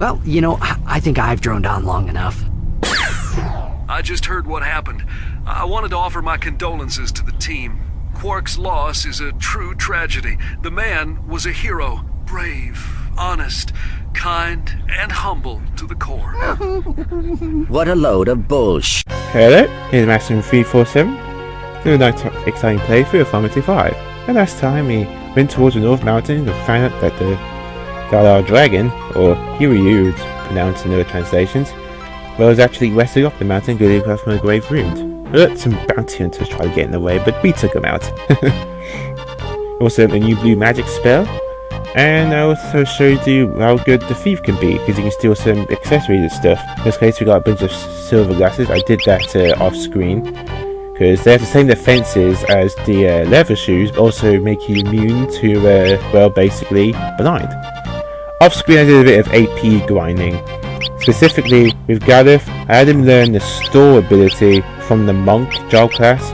Well, I think I've droned on long enough. I just heard what happened. I wanted to offer my condolences to the team. Quark's loss is a true tragedy. The man was a hero. Brave, honest, kind, and humble to the core. What a load of bullshit. Hello, here's Maximum 347. Another exciting playthrough of Final Fantasy 5. And last time we went towards the North Mountain and found out that our dragon, or Hiryu it's pronounced in other translations, was actually wrestling up the mountain good across from a grave ruined. We let some bounty hunters try to get in the way, but we took them out. Also a new blue magic spell, and I also showed you how good the thief can be, because you can steal some accessories and stuff. In this case we got a bunch of silver glasses. I did that off screen, because they have the same defenses as the leather shoes, but also make you immune to, well, basically blind. Off screen I did a bit of AP grinding. Specifically with Gareth, I had him learn the store ability from the monk job class.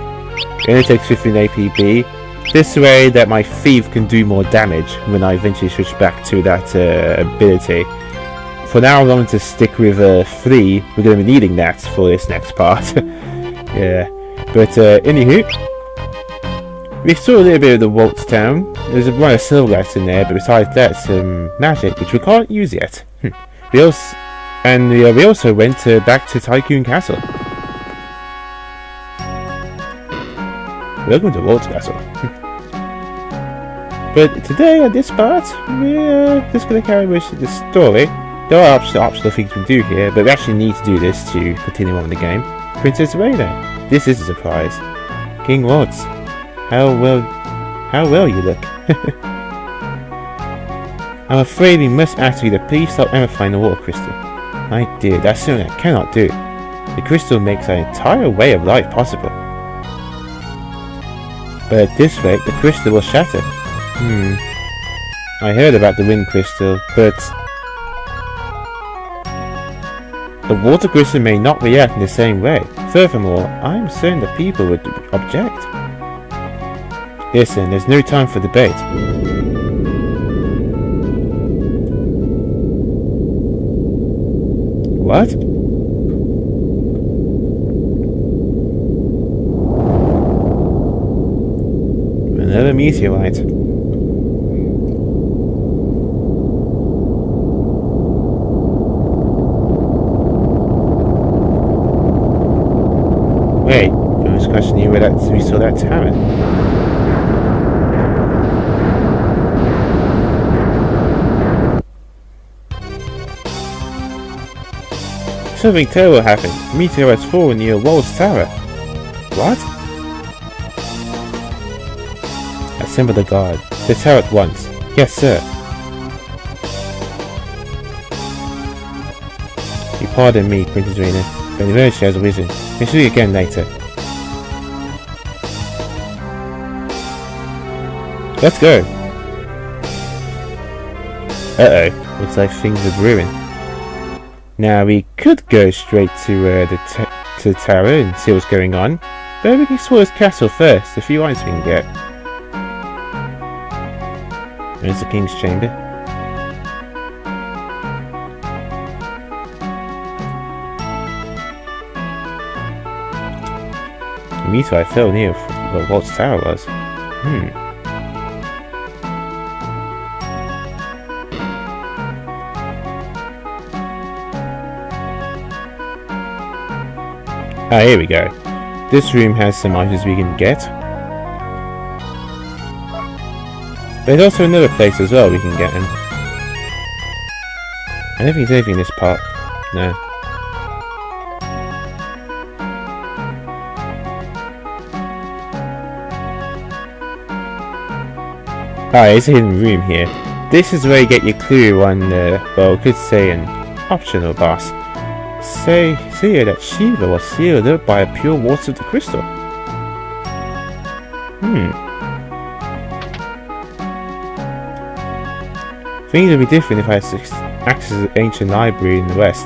It only takes 15 APB. This way that my thief can do more damage when I eventually switch back to that ability. For now I'm going to stick with 3. We're going to be needing that for this next part. Yeah. But anywho, we saw a little bit of the Waltz Town. There's a bunch of silver glass in there, but besides that some magic which we can't use yet. We also went back to Tycoon Castle. Welcome to Waltz Castle. But today, at this part, we're just going to carry with the story. There are optional things we can do here, but we actually need to do this to continue on with the game. Princess Rayna. This is a surprise. King Waltz. How well you look. I'm afraid we must ask you to please stop amplifying the water crystal. My dear, that's something I cannot do. The crystal makes our entire way of life possible. But at this rate, the crystal will shatter. I heard about the wind crystal, but the water crystal may not react in the same way. Furthermore, I'm certain that people would object. Listen, there's no time for debate. What? Another meteorite. Wait, I was questioning where we saw that tower. Something terrible happened. Meteor has fallen near Waltz Tower. What? Assemble the guard. The tower at once. Yes, sir. You pardon me, Princess Rayna, but the emergency has arisen. We'll see you again later. Let's go. Uh-oh. Looks like things are brewing. Now we could go straight to the tower and see what's going on, but we can explore this castle first. A few items we can get. There's the king's chamber. The meteorite fell near where Waltz Tower was. Ah, here we go. This room has some items we can get. There's also another place as well we can get them. I don't think there's anything in this part. No. Ah, it's a hidden room here. This is where you get your clue on, well, could say an optional boss. Say here that Shiva was sealed up by a pure water of the crystal. Things would be different if I had access to the ancient library in the west.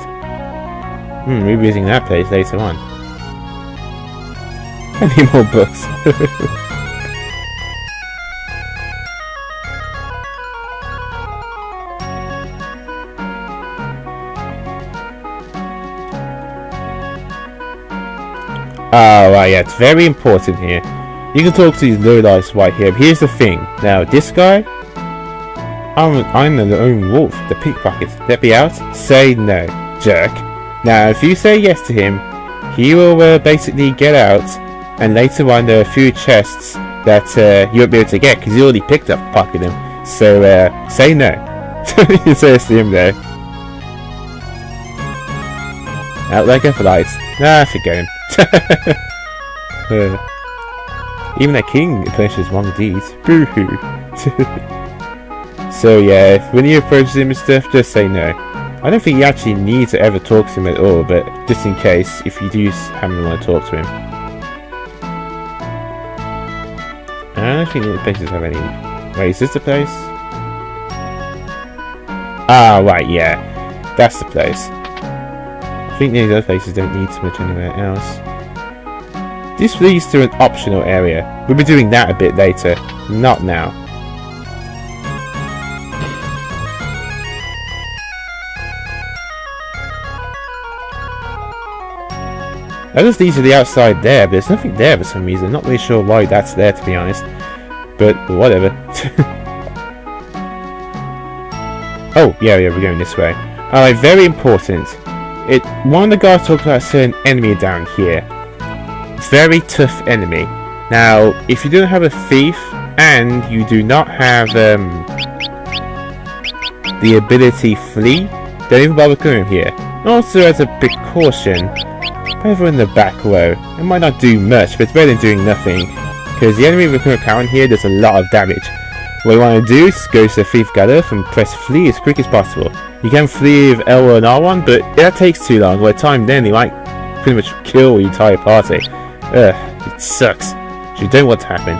We'll be visiting that place later on. I need more books. Oh, right, yeah, it's very important here. You can talk to these lowlifes right here, but here's the thing. Now, this guy, I'm the lone wolf, the pickpocket. Let me out? Say no, jerk. Now, if you say yes to him, he will basically get out, and later on there are a few chests that you won't be able to get, because you already picked up pocketing them. So, say no. You say yes to him though. Out like a flight. Nah, forget him. Even a king finishes wrong deeds. Boo-hoo. So yeah, when you approach him and stuff, just say no. I don't think you actually need to ever talk to him at all, but just in case, if you do happen to want to talk to him. I don't think the places have any... Wait, is this the place? Ah, right, yeah. That's the place. I think these other places don't need so much anywhere else. This leads to an optional area. We'll be doing that a bit later. Not now. That just leads to the outside there, but there's nothing there for some reason. Not really sure why that's there, to be honest. But whatever. Oh, yeah, we're going this way. Alright, very important. One of the guys talked about a certain enemy down here. Very tough enemy. Now, if you don't have a thief, and you do not have the ability flee, don't even bother coming here. Also, as a precaution, over in the back row, it might not do much, but it's better than doing nothing. Because the enemy with a current here does a lot of damage. What you want to do is go to the thief gather and press flee as quick as possible. You can flee with L1 and R1, but that takes too long. By the time then, you might pretty much kill the entire party. It sucks. So you don't want to happen.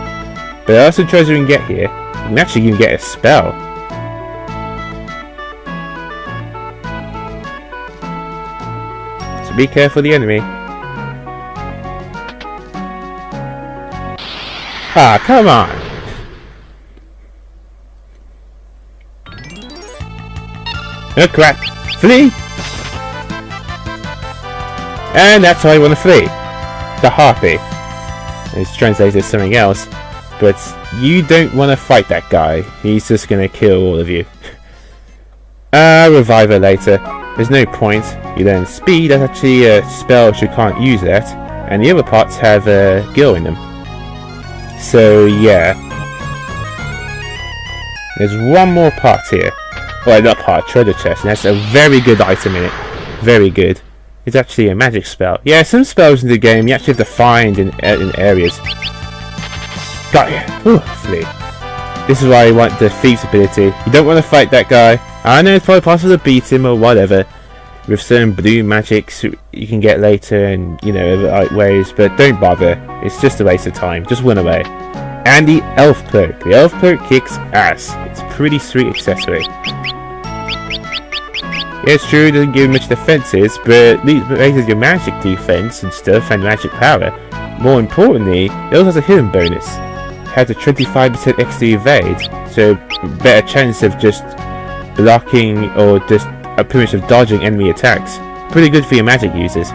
But there are some treasure you can get here. You can actually even get a spell. So be careful of the enemy. Ah, come on! Oh crap! Flee! And that's how I want to flee. The harpy. It's translated as something else, but you don't want to fight that guy. He's just gonna kill all of you. Revive her later. There's no point. You learn speed. That's actually a spell, so you can't use that. And the other parts have gil in them. So yeah. There's one more part here. Well, not part, treasure chest, and that's a very good item in it. Very good. It's actually a magic spell. Yeah, some spells in the game you actually have to find in areas. Got you. Ooh, flee. This is why you want the thief's ability. You don't want to fight that guy. I know it's probably possible to beat him or whatever with certain blue magics you can get later and, you know, other ways, but don't bother. It's just a waste of time. Just run away. And the elf cloak. The elf cloak kicks ass. It's a pretty sweet accessory. Yeah, it's true, it doesn't give much defenses, but it raises your magic defense and stuff and magic power. More importantly, it also has a hidden bonus. It has a 25% extra evade, so better chance of just blocking or just pretty much of dodging enemy attacks. Pretty good for your magic users.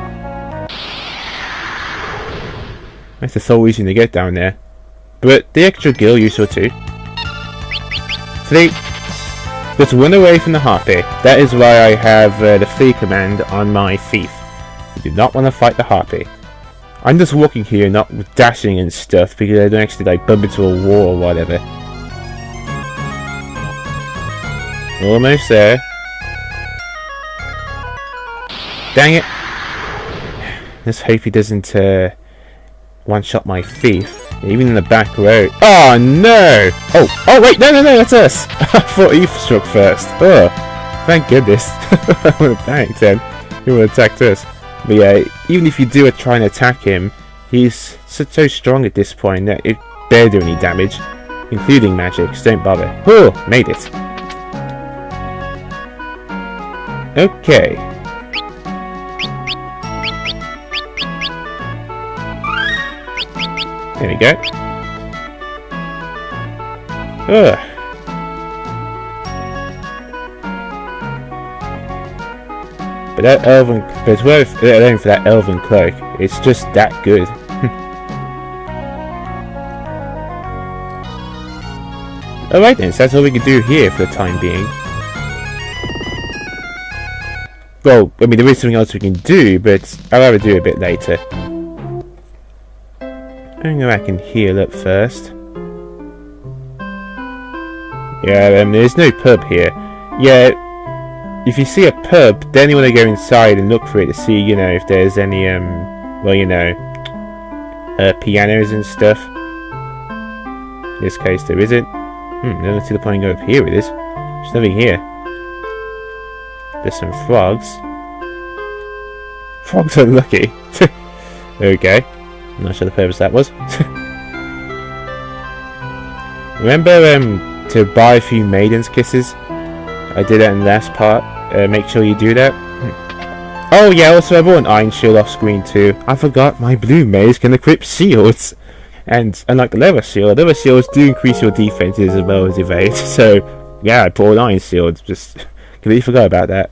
That's the sole reason to get down there. But the extra gil useful too. Flee! Just run away from the harpy. That is why I have the flee command on my thief. You do not want to fight the harpy. I'm just walking here, not dashing and stuff, because I don't actually like bump into a wall or whatever. Almost there. Dang it! Let's hope he doesn't one-shot my thief. Even in the back row. Oh no! Oh wait, no, that's us! I thought he struck first. Oh, thank goodness. I would have panicked then. He would have attacked us. But yeah, even if you do try and attack him, he's so strong at this point that it barely do any damage, including magic, so don't bother. Oh, made it. Okay. There we go. Ugh. But it's worth it alone for that elven cloak. It's just that good. Alright then, so that's all we can do here for the time being. Well, I mean, there is something else we can do, but I'll rather do it a bit later. I know I can heal up first. Yeah, there's no pub here. Yeah, if you see a pub, then you want to go inside and look for it to see, you know, if there's any, well, you know, pianos and stuff. In this case, there isn't. I don't see the point in going up here with this. There's nothing here. There's some frogs. Frogs are lucky. Okay. I'm not sure the purpose that was. Remember to buy a few maidens' kisses? I did that in the last part. Make sure you do that. Oh yeah, also I bought an iron shield off screen too. I forgot my blue mage can equip shields. And unlike the leather shields do increase your defenses as well as evade. So yeah, I bought an iron shield. Just completely forgot about that.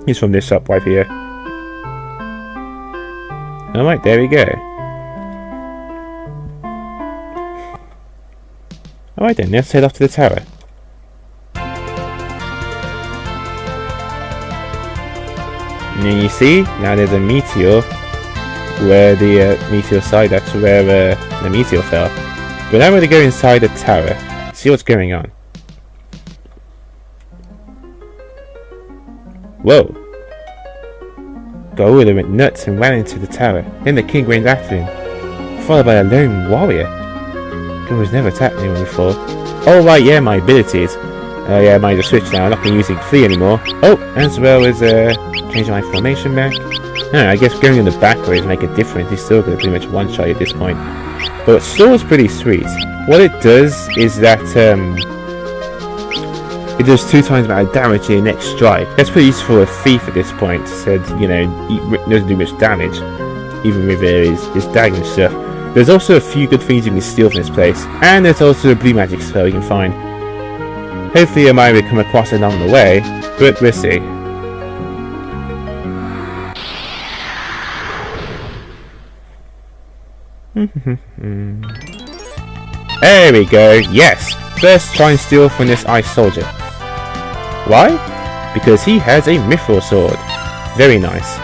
He's from this shop right here. Alright, there we go. Alright then, let's head off to the tower. And then you see, now there's a meteor. Where the meteor side, that's where the meteor fell. But now we're going to go inside the tower, see what's going on. Whoa! Gaola went nuts and ran into the tower. Then the king went after him, followed by a lone warrior. King was never attacked anyone before. Oh right, yeah, my abilities. Yeah, mine just switched now. I'm not going to be using 3 anymore. Oh, as well as change my formation back. I guess going in the back ways make a difference. He's still going to pretty much one-shot at this point. But Sword's pretty sweet. What it does is that it does 2 times the amount of damage in the next strike. That's pretty useful for a thief at this point. Said, you know, he doesn't do much damage, even with his dagger and stuff. There's also a few good things you can steal from this place, and there's also a blue magic spell you can find. Hopefully I might come across it along the way, but we'll see. There we go, yes! First try and steal from this ice soldier. Why? Because he has a mythril sword. Very nice.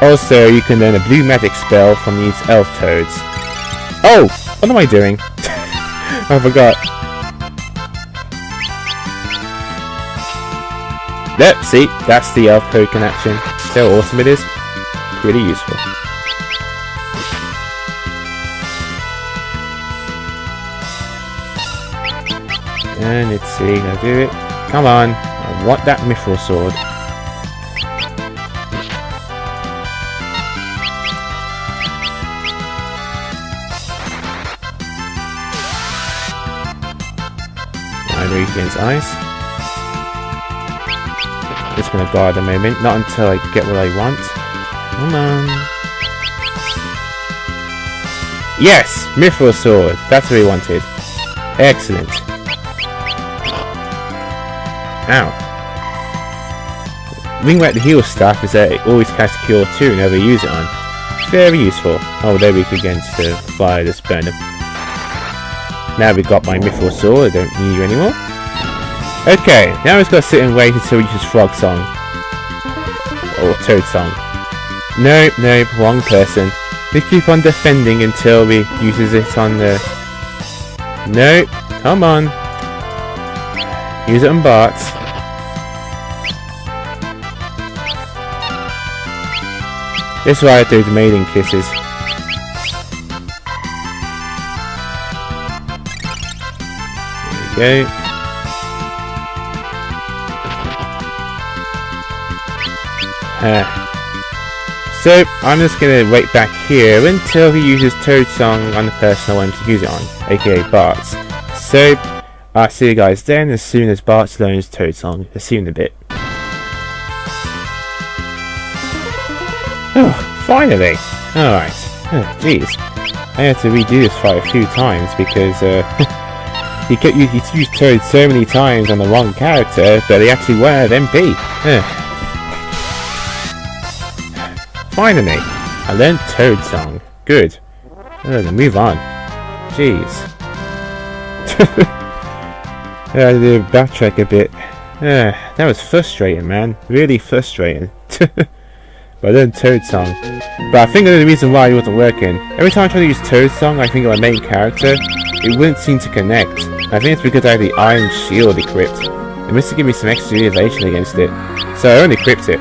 Also, you can learn a blue magic spell from these elf toads. Oh! What am I doing? I forgot. Yep, see? That's the elf toad connection. See how awesome it is? Pretty useful. And let's see, I'll do it. Come on, I want that mythril sword. Either against ice. Just gonna guard a moment, not until I get what I want. Come on. Yes! Mythril sword! That's what we wanted. Excellent. Ow. Ring back the heal staff is that it always casts cure 2 and never use it on. Very useful. Oh, they're weak against the fire that's burned them. Now we've got my mythril sword, I don't need you anymore. Okay, now we've got to sit and wait until we use frog song. Or toad song. Nope, nope, wrong person. We keep on defending until we uses it on the... Nope, come on. Use it on Bart. This is why I do the maiden kisses. There we go. So I'm just gonna wait back here until he uses Toad Song on the person I want him to use it on, aka Bart's. So I'll see you guys then as soon as Bart learns Toad Song. I'll see you in a bit. Oh, finally! Alright. Oh, jeez. I had to redo this fight a few times because, He used Toad so many times on the wrong character, but he actually weren't MP. Finally, I learned Toad Song. Good. Then move on. Jeez. I had to backtrack a bit. That was frustrating, man. Really frustrating. But I learned Toad Song. But I think the reason why it wasn't working, every time I try to use Toad Song, I think of my main character, it wouldn't seem to connect. I think it's because I had the Iron Shield equipped. It must have given me some extra evasion against it. So I only equipped it.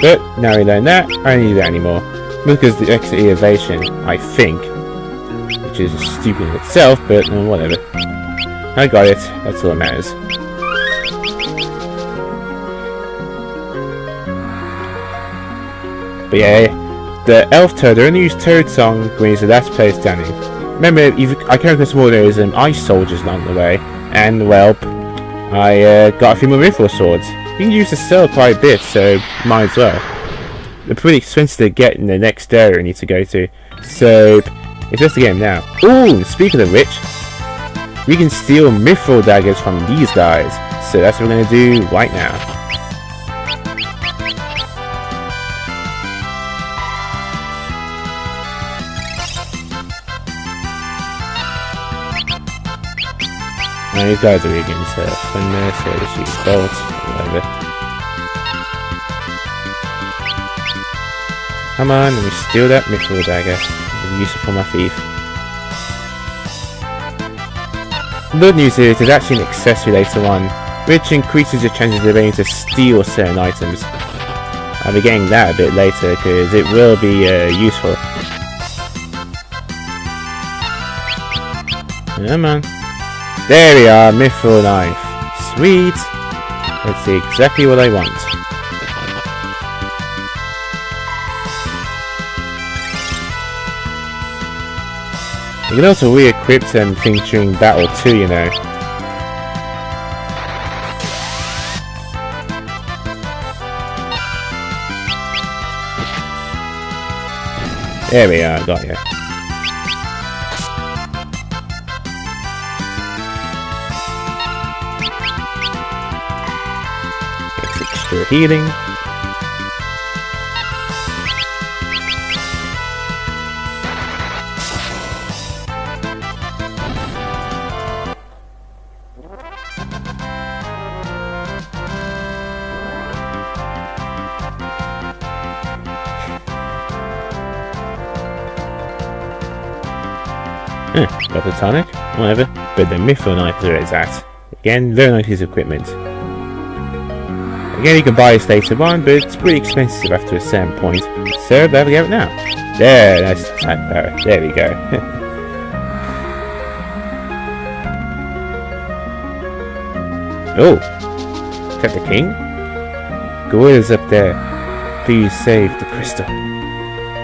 But now we learn that, I don't need that anymore. Because the extra evasion, I think. Which is stupid in itself, but whatever. I got it, that's all that matters. But yeah, the Elf Toad, I only use Toad Song when he's the last player standing. Remember, I came across more of those ice soldiers along the way, and well, I got a few more mythril swords. You can use the cell quite a bit, so might as well. They're pretty expensive to get in the next area I need to go to, so it's just a game now. Ooh, speaking of which, we can steal mythril daggers from these guys, so that's what we're going to do right now. Now these guys are against thunder, so they shoot bolts, whatever. Come on, let me steal that mythril dagger. I'll use it for my thief. The good news is there's actually an accessory later on, which increases your chances of being able to steal certain items. I'll be getting that a bit later, because it will be useful. Come on. There we are, mythril knife. Sweet! Let's see exactly what I want. You can also re-equip them things during battle too, you know. There we are, got you. Extra healing. Got the tonic, whatever, but the mythril knife is where it's at. Again, very nice piece of equipment. Again, you can buy this later on, but it's pretty expensive after a certain point, so there we go now. There, that's attack power. There we go. Oh, is that the king? Gorillas up there. Please save the crystal.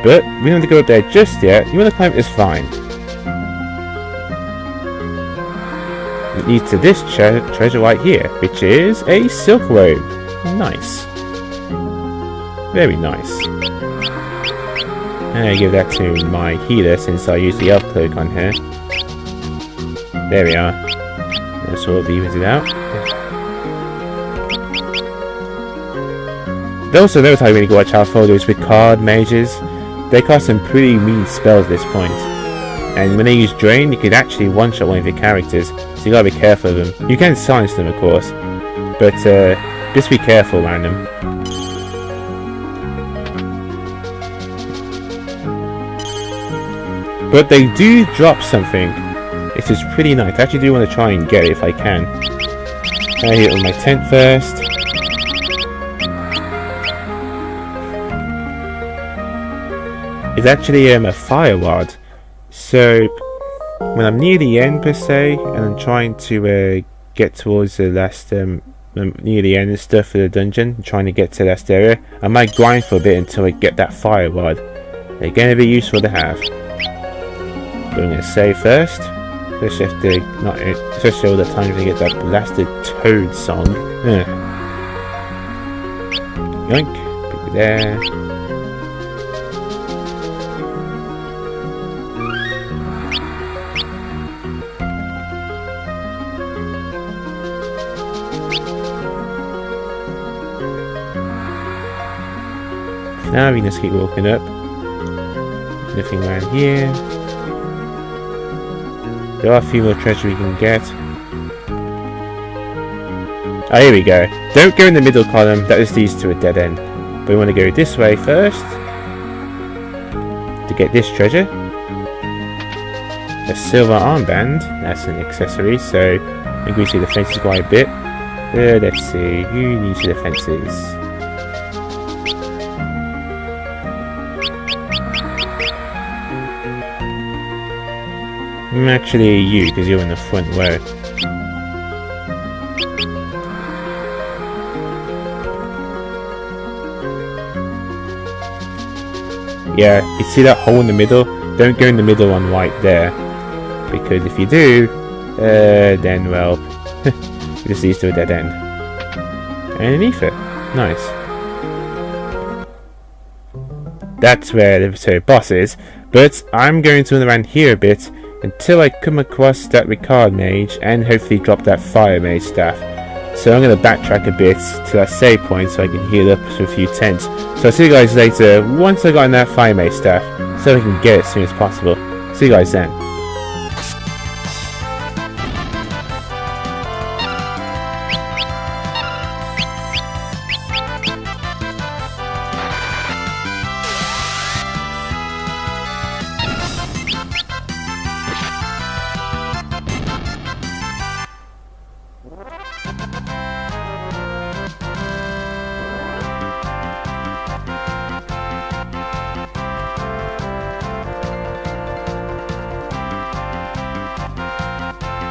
But we don't have to go up there just yet. You want to climb this vine. It leads to this treasure right here, which is a silk robe. Nice. Very nice. And I give that to my healer since I use the elf cloak on her. There we are. That sort of evens it out. Also note how you really got to watch out for those with card mages. They cast some pretty mean spells at this point. And when they use Drain, you can actually one-shot one of your characters, so you gotta be careful of them. You can silence them, of course, but just be careful around them. But they do drop something, which is pretty nice. I actually do want to try and get it if I can. I hit it with my tent first. It's actually a fire rod. So, when I'm near the end per se, and I'm trying to get towards the last, near the end and stuff for the dungeon, trying to get to the last area, I might grind for a bit until I get that fire rod. They're going to be useful to have. But I'm going to save first, especially all the time to get that blasted Toad song. Yoink, put it there. Now we can just keep walking up. Nothing around here. There are a few more treasure we can get. Oh, here we go. Don't go in the middle column, that just leads to a dead end. But we want to go this way first to get this treasure. A silver armband, that's an accessory, so increase your defenses quite a bit. Let's see, who needs your defenses? Actually you, because you're in the front row. Yeah, you see that hole in the middle? Don't go in the middle one right there. Because if you do, then well, it just leads to a dead end. Underneath it. Nice. That's where the boss is, but I'm going to run around here a bit until I come across that Ricard mage and hopefully drop that fire mage staff. So I'm going to backtrack a bit to that save point so I can heal up to a few tents. So I'll see you guys later once I've gotten that fire mage staff so I can get it as soon as possible. See you guys then.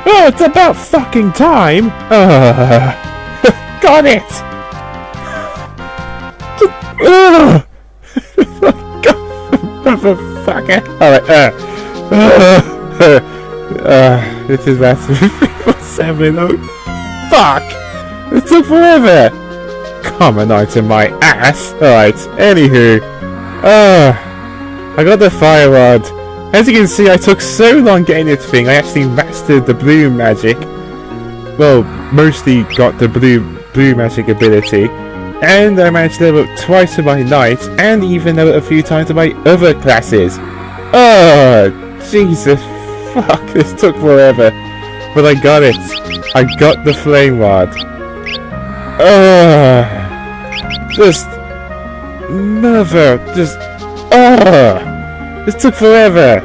Oh, it's about fucking time! Got it! Motherfucker! Alright, this is massive. 7. Oh, fuck! It took forever! Common item, my ass! Alright, anywho. I got the fire rod. As you can see, I took so long getting this thing, I actually mastered the blue magic. Well, mostly got the blue magic ability. And I managed to level up twice with my knight, and even level up a few times with my other classes. Oh, Jesus, fuck, this took forever. But I got it. I got the flame rod. Just... Mother, just... This took forever.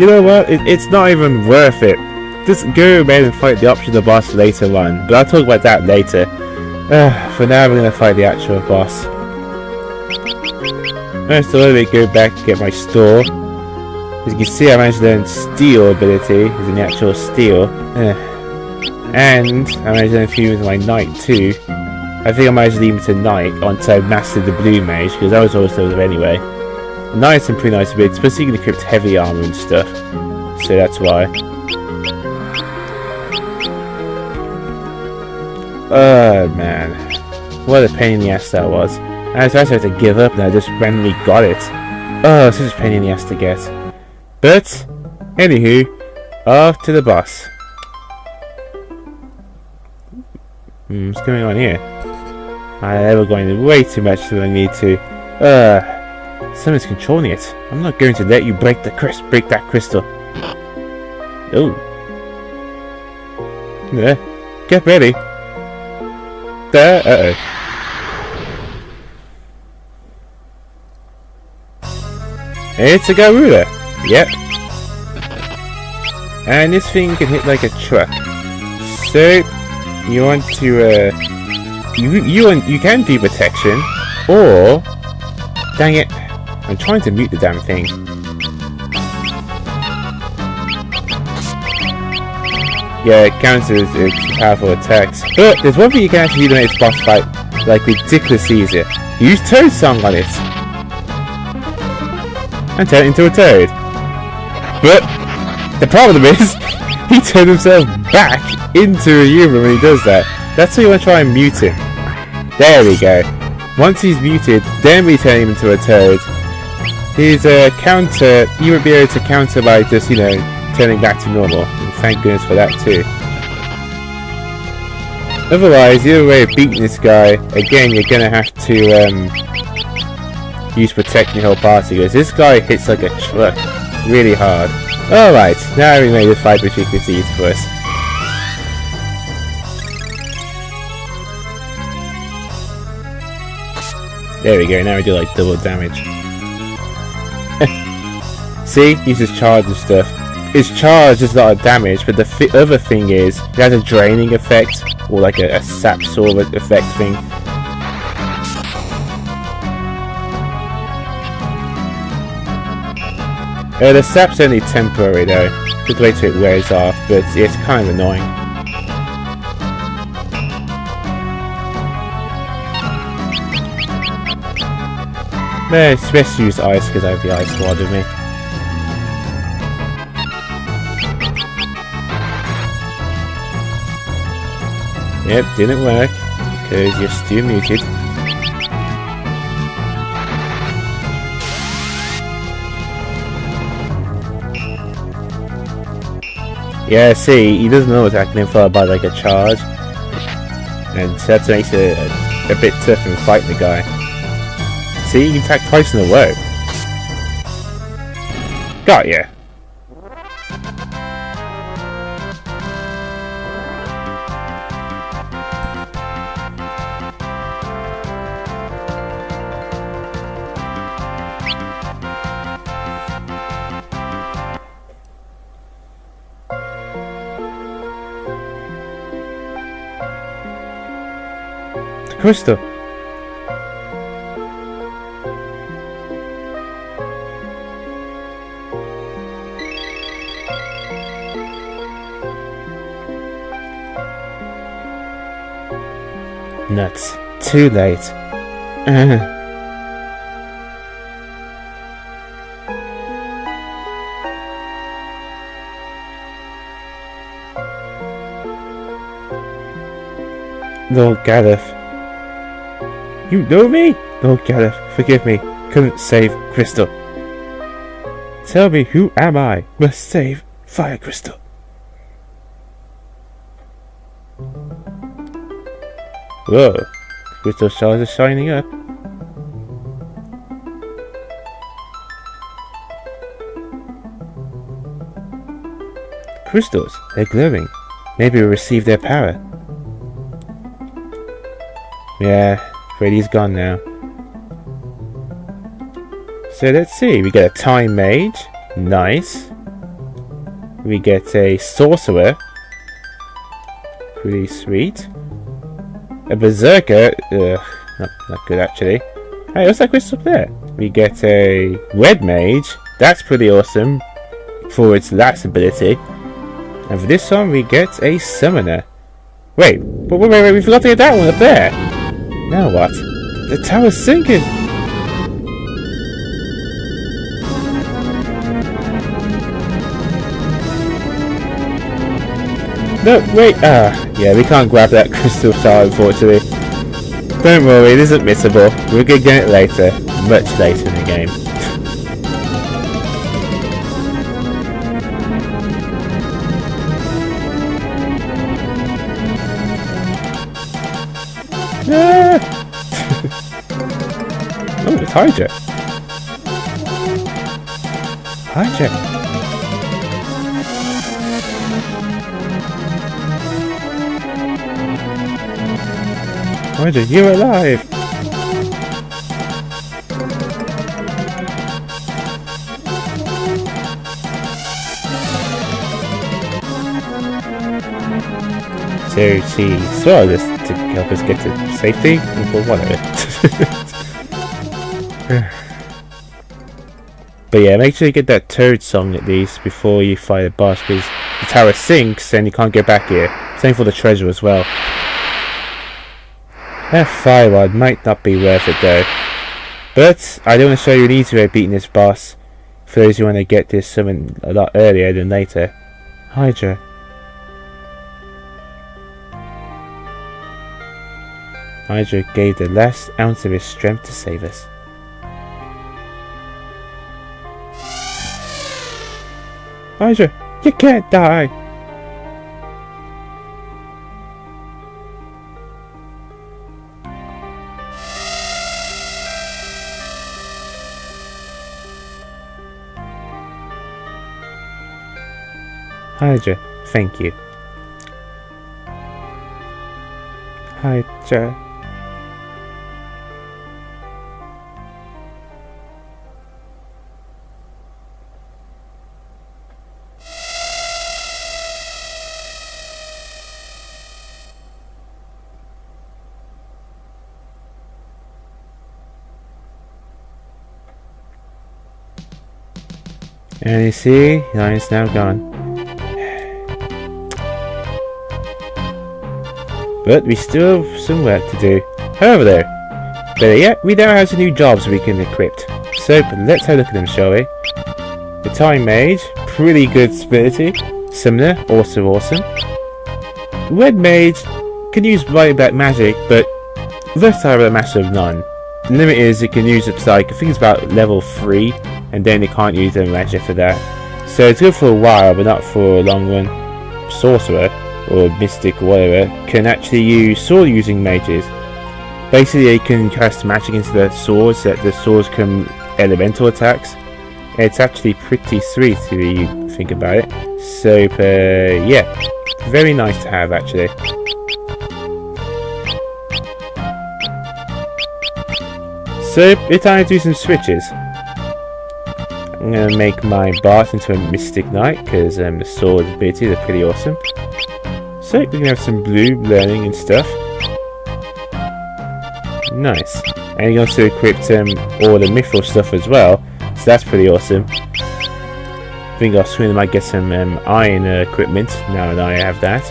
You know what? It's not even worth it. Just go ahead and fight the optional boss later on. But I'll talk about that later. For now, we're gonna fight the actual boss. First of all, we go back and get my store. As you can see, I managed to learn steel ability, as in the actual steel. And I managed to learn a few with my knight too. I think I managed to leave it to knight once I mastered the blue mage, because I was always told of anyway. Nice and pretty nice a bit, especially you can equip heavy armor and stuff. So that's why. Oh man. What a pain in the ass that was. I was actually had to give up and I just randomly got it. Oh, such a pain in the ass to get. But, anywho, off to the boss. What's going on here? We're going way too much than I need to. Someone's controlling it. I'm not going to let you break that crystal. Oh. Yeah. Get ready. Uh-oh. It's a Garuda. Yep. And this thing can hit like a truck. So, you want to, you can do protection, or... Dang it. I'm trying to mute the damn thing. Yeah, it counts as powerful attacks. But there's one thing you can actually do to make this boss fight like ridiculously easier. Use Toad Song on it. And turn it into a toad. But the problem is, he turned himself back into a human when he does that. That's why you want to try and mute him. There we go. Once he's muted, then we turn him into a toad. His counter, you won't be able to counter by just, you know, turning back to normal. And thank goodness for that too. Otherwise, the other way of beating this guy, again, you're gonna have to use protecting your whole party, because this guy hits like a truck really hard. Alright, now we made the fight which we could see for us. There we go, now we do like double damage. See? Uses charge and stuff. His charge does a lot of damage, but the other thing is, it has a draining effect, or like a sap sort of effect thing. The sap's only temporary though, just wait till it wears off, but it's kind of annoying. It's best to use ice because I have the ice squad with me. Yep, didn't work, because you're still muted. Yeah, see, he doesn't know attacking him followed by like a charge. And so that makes it a bit tough in fighting the guy. See, you can attack twice in a row. Got ya! Crystal. Nuts. Too late. Lord Gareth. You know me? Lord Gareth, forgive me. Couldn't save Crystal. Tell me, who am I? Must save Fire Crystal. Whoa. Crystal shards are shining up. Crystals, they're glowing. Maybe we received their power. Yeah, Freddy's gone now. So let's see, we get a Time Mage, nice. We get a Sorcerer, pretty sweet. A Berserker, not good actually. Hey, what's that crystal up there? We get a Red Mage, that's pretty awesome for its last ability. And for this one we get a Summoner. Wait, we forgot to get that one up there. Now what? The tower's sinking! No, wait, yeah, we can't grab that crystal shard unfortunately. Don't worry, it isn't missable. We're gonna get it later, much later in the game. Oh, it's Hydra. Hydra. Hydra, you're alive. So she swallowed this to help us get to safety, or whatever. But yeah, make sure you get that Toad song at least before you fight the boss, because the tower sinks and you can't get back here. Same for the treasure as well. That fire rod might not be worth it though. But I do want to show you an easy way of beating this boss, for those who want to get this summon a lot earlier than later. Hydra. Hydra gave the last ounce of his strength to save us. Hydra, you can't die! Hydra, thank you. Hydra. And you see, the lion's now gone. But we still have some work to do. However though, better yet, we now have some new jobs we can equip. So let's have a look at them, shall we? The Time Mage, pretty good ability. Summoner, also awesome. Red Mage can use black magic, but versatile with a master of none. The limit is it can use it like, I think it's about level 3, and then it can't use the magic for that. So it's good for a while, but not for a long run. Sorcerer, or Mystic, or whatever, can actually use sword using mages. Basically, they can cast magic into the swords, so that the swords can elemental attacks. It's actually pretty sweet if you think about it. So, yeah, very nice to have actually. So, it's time to do some switches. I'm going to make my Bart into a Mystic Knight, because the sword abilities are pretty awesome. So, we can have some blue learning and stuff. Nice. And you also equipped all the mythril stuff as well, so that's pretty awesome. I think I might get some iron equipment now that I have that.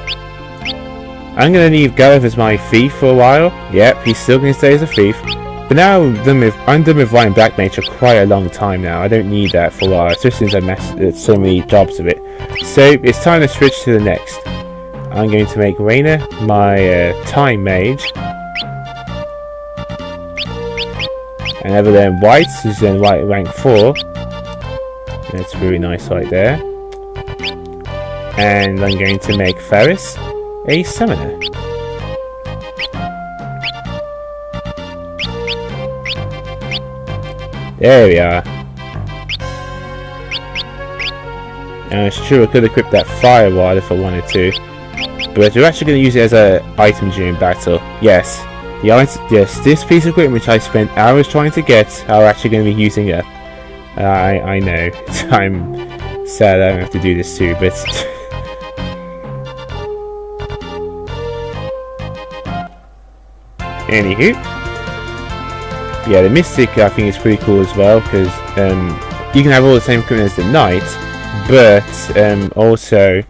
I'm going to leave Gareth as my thief for a while. Yep, he's still going to stay as a thief. But now I'm done with Ryan Black Mage for quite a long time now. I don't need that for a while, especially since I messed so many jobs of it. So it's time to switch to the next. I'm going to make Raina my Time Mage. And over there in white is then rank 4. That's really nice right there. And I'm going to make Ferris a Summoner. There we are. Now it's true I could equip that Fire Rod if I wanted to, but we're actually going to use it as an item during battle. Yes, this piece of equipment which I spent hours trying to get, I'm actually going to be using it. I know. I'm sad I don't have to do this too, but anywho. Yeah, the Mystic I think is pretty cool as well, because you can have all the same equipment as the Knight, but also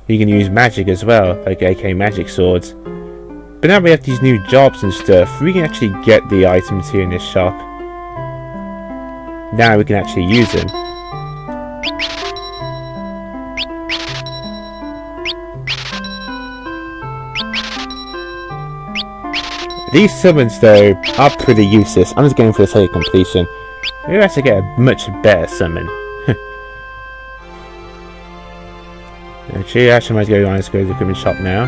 you can use magic as well, like AK magic swords. But now we have these new jobs and stuff, we can actually get the items here in this shop. Now we can actually use them. These summons though are pretty useless. I'm just going for the sake of completion. Maybe I should get a much better summon. Actually, I might go to the equipment shop now.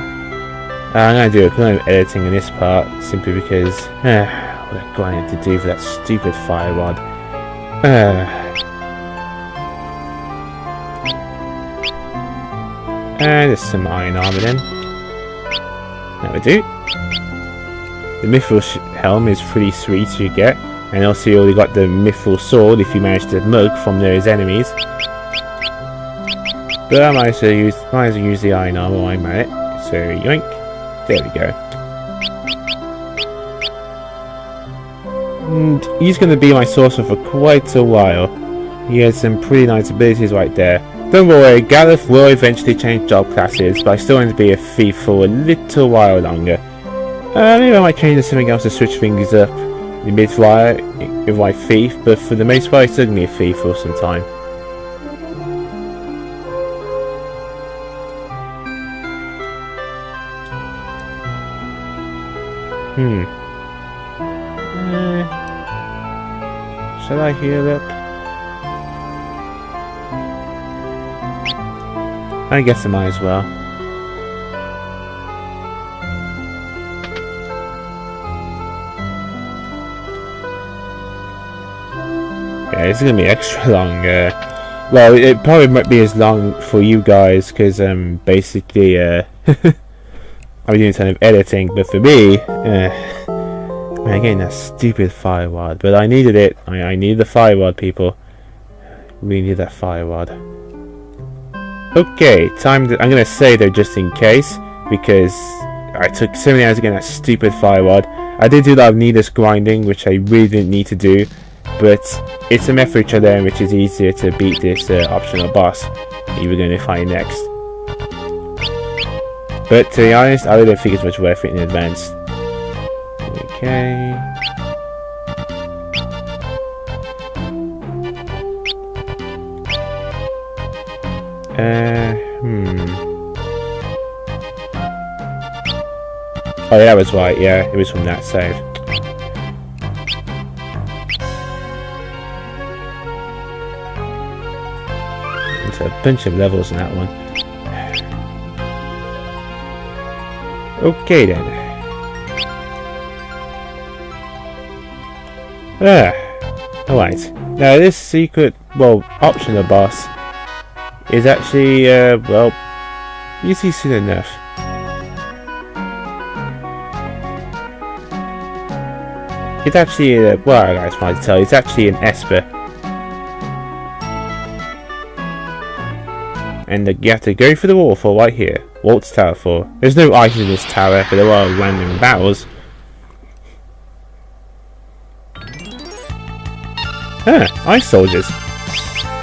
I'm going to do a kind of editing in this part simply because what do I have to do for that stupid Fire Rod? And there's some iron armor then. That would do. The Mythril helm is pretty sweet to get, and also you already got the Mythril sword if you manage to mug from those enemies. But I might as well use the iron armor while I'm at it. So yoink, there we go. And he's going to be my sorcerer for quite a while. He has some pretty nice abilities right there. Don't worry, Gareth will eventually change job classes, but I still want to be a thief for a little while longer. Maybe I might change to something else to switch things up in mid-flight with my thief, but for the most part, I'm still going to be a thief for some time. Shall I heal up? I guess I might as well. Yeah, it's gonna be extra long Well, it probably might be as long for you guys, because basically I'm doing kind of editing, but for me, man, getting that stupid fire rod. But I needed it. I needed the fire rod, people. We need that fire rod. Okay, I'm gonna say though, just in case, because I took so many hours to get that stupid fire rod. I did do a lot of needless grinding, which I really didn't need to do, but it's a method for each other, which is easier to beat this optional boss that you were going to find next. But to be honest, I don't think it's much worth it in advance. Okay. Oh yeah, that was right, yeah, it was from that save. There's a bunch of levels in that one. Okay then. Alright. Now this secret, well, optional boss is actually, well, easy soon enough. It's actually, well, I guys wanted to tell you, it's actually an Esper. And you have to go through the waterfall right here. Waltz Tower 4. There's no items in this tower, but there are random battles. Ice soldiers.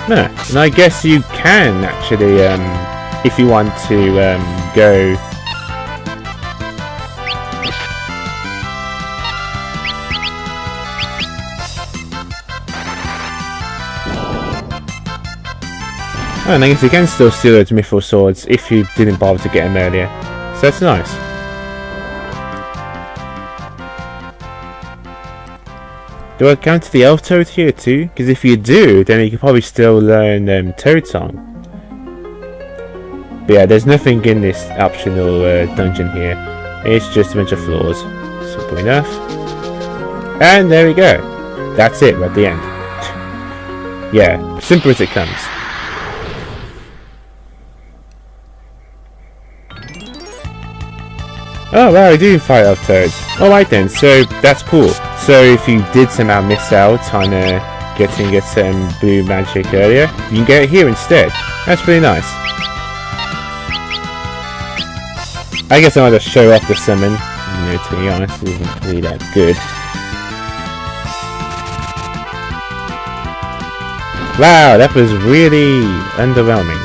And I guess you can actually, if you want to go... And I guess you can still steal those mythril swords if you didn't bother to get them earlier. So that's nice. Do I count the elf toad here too? Because if you do, then you can probably still learn Toad Song. But yeah, there's nothing in this optional dungeon here. It's just a bunch of floors. Simple enough. And there we go. That's it at the end. Yeah, simple as it comes. Oh wow, I do fight elf toads. Alright then, so that's cool. So if you did somehow miss out on getting a certain blue magic earlier, you can get it here instead. That's pretty nice. I guess I might just show off the summon. You know, to be honest, it isn't really that good. Wow, that was really underwhelming.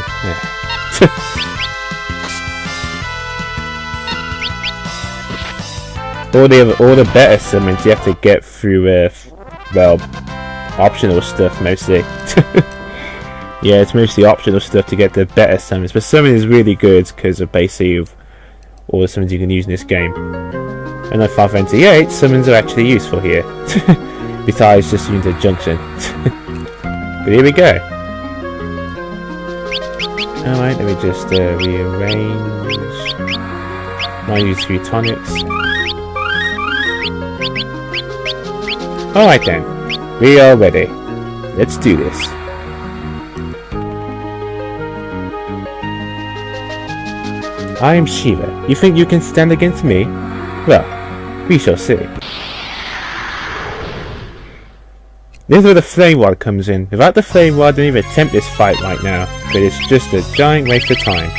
All the better summons you have to get through well, optional stuff mostly. Yeah, it's mostly optional stuff to get the better summons, but summon is really good because of basically all the summons you can use in this game. And at 528, summons are actually useful here, besides just using the junction. But here we go. Alright, let me just rearrange. Might use 3 tonics. Alright then, we are ready. Let's do this. I am Shiva. You think you can stand against me? Well, we shall see. This is where the flame rod comes in. Without the flame rod, I don't even attempt this fight right now. But it's just a giant waste of time.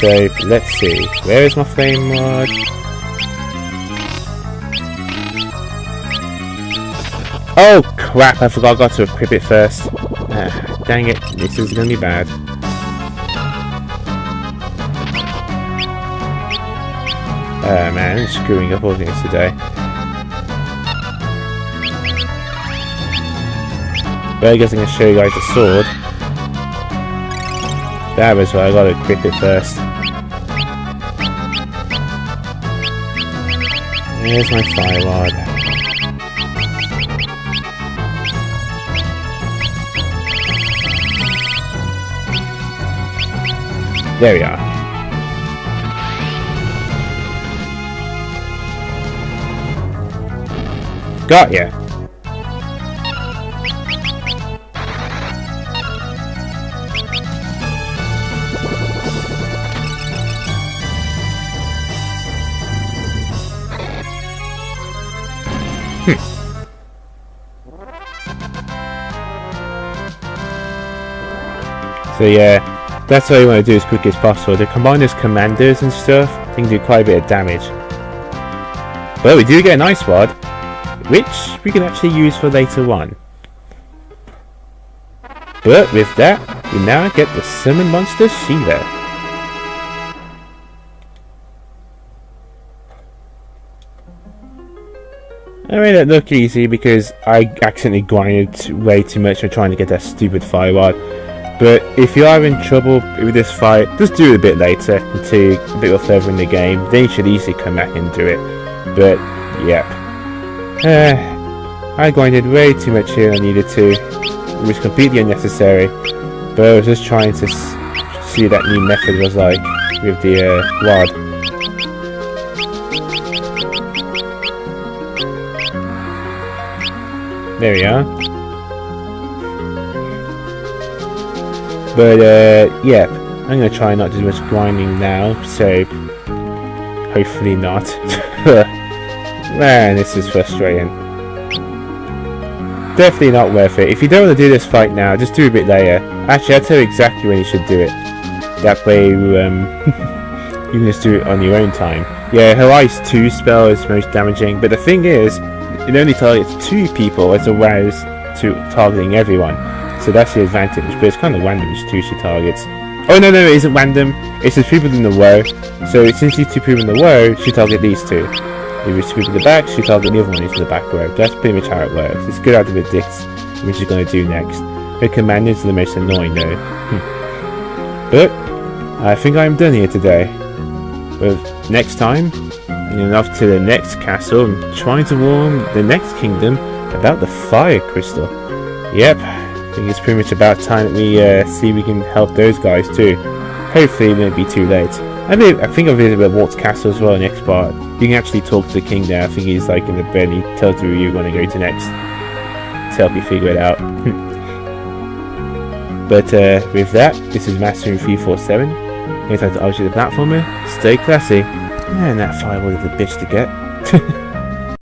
So, let's see. Where is my flame rod? Oh crap, I forgot I got to equip it first. Dang it, this is gonna be bad. Oh man, I'm screwing up all things today. But I guess I'm gonna show you guys the sword. That was why I gotta equip it first. Here's my fire rod. There we are. Got ya. So yeah, that's what you want to do as quick as possible. To combine as commanders and stuff, they can do quite a bit of damage. But we do get a nice ward, which we can actually use for later on. But with that, we now get the summon monster Shiva. I made it look easy because I accidentally grinded way too much for trying to get that stupid fire rod. But if you are in trouble with this fight, just do it a bit later until a bit further in the game. Then you should easily come back and do it. But yep, I grinded way too much here than I needed to. It was completely unnecessary. But I was just trying to see that new method was like with the rod. There we are. But yeah, I'm gonna try not to do much grinding now, so hopefully not. Man, this is frustrating. Definitely not worth it. If you don't want to do this fight now, just do it a bit later. Actually, I'll tell you exactly when you should do it. That way, you can just do it on your own time. Yeah, her Ice 2 spell is most damaging, but the thing is, it only targets 2 people as opposed to targeting everyone. So that's the advantage, but it's kind of random which 2 she targets. Oh no, it isn't random. It's the people in the row. So since these 2 people in the row, she targets these 2. If it's 2 people in the back, she targets the other one who's in the back row. That's pretty much how it works. It's good how to predict which she's going to do next. Her commanders are the most annoying though. But I think I'm done here today. But next time, I'm going off to the next castle and trying to warn the next kingdom about the fire crystal. Yep. I think it's pretty much about time that we see if we can help those guys too. Hopefully it won't be too late. I think I've visited Walt's castle as well in the next part. You can actually talk to the king there. I think he's like in the bed and he tells you where you want to go to next to help you figure it out. But with that, this is Master 347. Next time to argue the platformer, stay classy. Man, that firewall is a bitch to get.